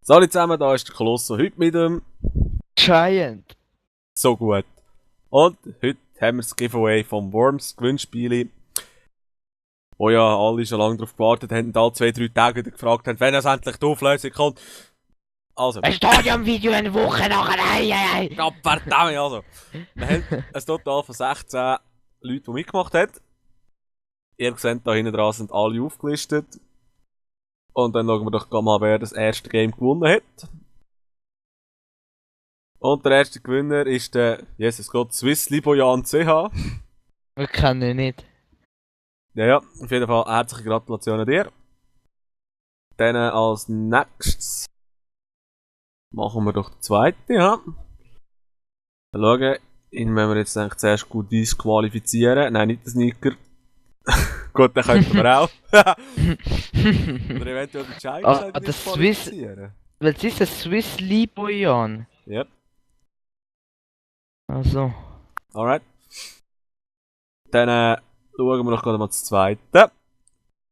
Salut zusammen, da ist der Kolosso heute mit dem Giant. so gut. Und heute haben wir das Giveaway vom Worms Gewinnspiele, wo ja alle schon lange darauf gewartet haben und alle 2-3 Tage wieder gefragt haben, wenn es endlich die Auflösung kommt. Also. Ein Stadionvideo eine Woche nachher, ei. Ja, verdammt, also. Wir haben ein Total von 16 Leuten, die mitgemacht haben. Ihr seht, da hinten dran sind alle aufgelistet. Und dann schauen wir doch mal, wer das erste Game gewonnen hat. Und der erste Gewinner ist der, Jesus Gott, Swiss Libojan CH. Wir kennen ihn nicht. Ja, auf jeden Fall herzliche Gratulation an dir. Dann als nächstes machen wir doch den zweiten, ja. Dann schauen, ihn müssen wir jetzt eigentlich zuerst gut disqualifizieren. Nein, nicht den Sneaker. Gut, den könnten wir auch. Oder eventuell den Giant disqualifizieren. Was ist das Swiss Libojan? Ja. Also. Alright. Dann schauen wir noch gerade mal das zweite. Das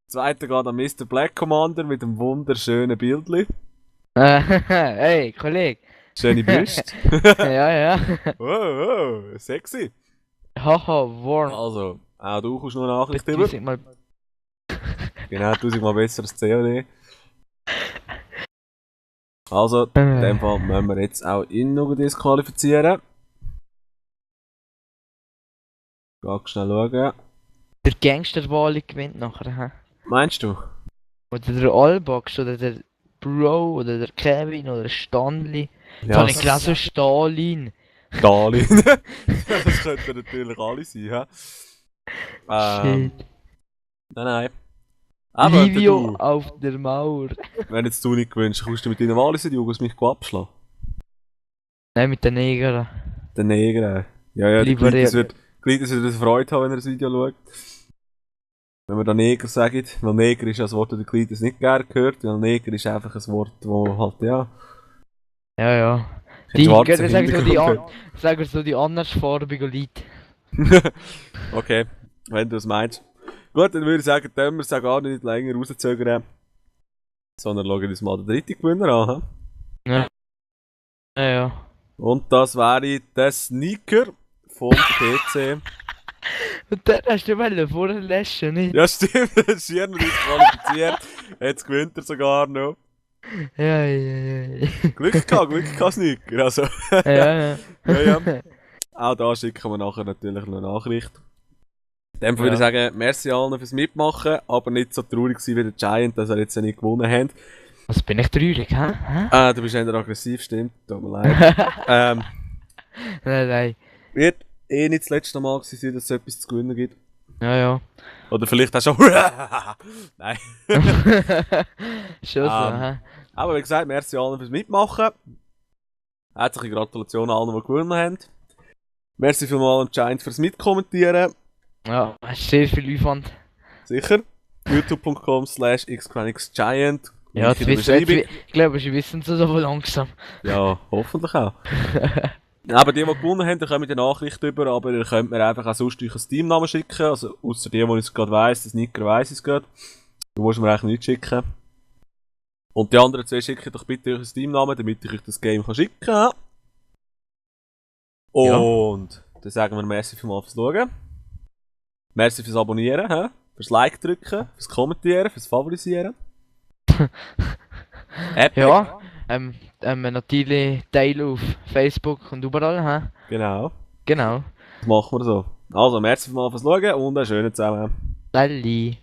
zweite geht an Mr. Black Commander mit einem wunderschönen Bildli. Hey, Kollege. Schöne Brust. Ja. Wow, sexy. Haha, warm. Also, auch du kommst noch eine Nachricht über. Mal... Genau, 1000-mal besser als COD. Also, in dem Fall müssen wir jetzt auch ihn noch disqualifizieren. Geh schnell schauen. Der Gangster-Wally gewinnt nachher, hä? Meinst du? Oder der Albox, oder der Bro, oder der Kevin, oder der Stanley. Ja, Jetzt habe ich gelesen, Stalin. Stalin. Das könnte natürlich alle sein, hä? Shit. Nein. Aber Livio du, auf der Mauer. wenn jetzt du nicht gewünscht, kommst du mit deinen Wallis in die Jugend mich abschlagen? Nein, mit den Negern. Der Neger. Ja, die Glieders wird eine Freude haben, wenn er das Video schaut. Wenn wir da Neger sagen, weil Neger ist ja ein Wort, das der Glieders nicht gerne gehört, weil Neger ist einfach ein Wort, wo halt, ja... Ja. Die, sag so die andersfarbigen Leute. Okay, wenn du es meinst. Gut, dann würde ich sagen, wir es auch gar nicht länger rauszögern, sondern schauen uns mal den dritten Gewinner an. Ja. Und das wäre der Sneaker vom PC. Und dann hast du mal vorher löschen, nicht? Ja, stimmt, das ist hier noch disqualifiziert. Jetzt gewinnt er sogar noch. Ja. Glück gehabt, Sneaker. Also. Ja. Auch da schicken wir nachher natürlich noch eine Nachricht. In dem Fall würde ich sagen, merci allen fürs Mitmachen, aber nicht so traurig sein wie der Giant, dass er jetzt nicht gewonnen hat. Was bin ich traurig, hä? Du bist eher aggressiv, stimmt, tut mir leid. Nein. Wird eh nicht das letzte Mal sein, dass es etwas zu gewinnen gibt. Ja. Oder vielleicht auch schon. Nein. Schon so, hä? Aber wie gesagt, merci allen fürs Mitmachen. Herzliche Gratulation allen, die gewonnen haben. Merci vielmals an Giant fürs Mitkommentieren. Ja, sehr viel Aufwand. Sicher. youtube.com/xquanixgiant. Ja, ich glaube, sie wissen es aber langsam. Ja, hoffentlich auch. Aber die gewonnen haben, dann kommen die Nachricht über, aber ihr könnt mir einfach auch sonst euch einen Teamnamen schicken. Also, ausser die es gerade weiss, der Sneaker weiss es gerade. Du musst mir eigentlich nichts schicken. Und die anderen zwei schicken doch bitte euch einen Teamnamen, damit ich euch das Game schicken kann. Und dann sagen wir merci vielmals fürs Schauen. Merci fürs Abonnieren, fürs Like drücken, fürs Kommentieren, fürs Favorisieren. Ja, natürlich teilen auf Facebook und überall, hä? Genau. Genau. Das machen wir so. Also, merci vielmals fürs Schauen und einen schönen zusammen. Salli.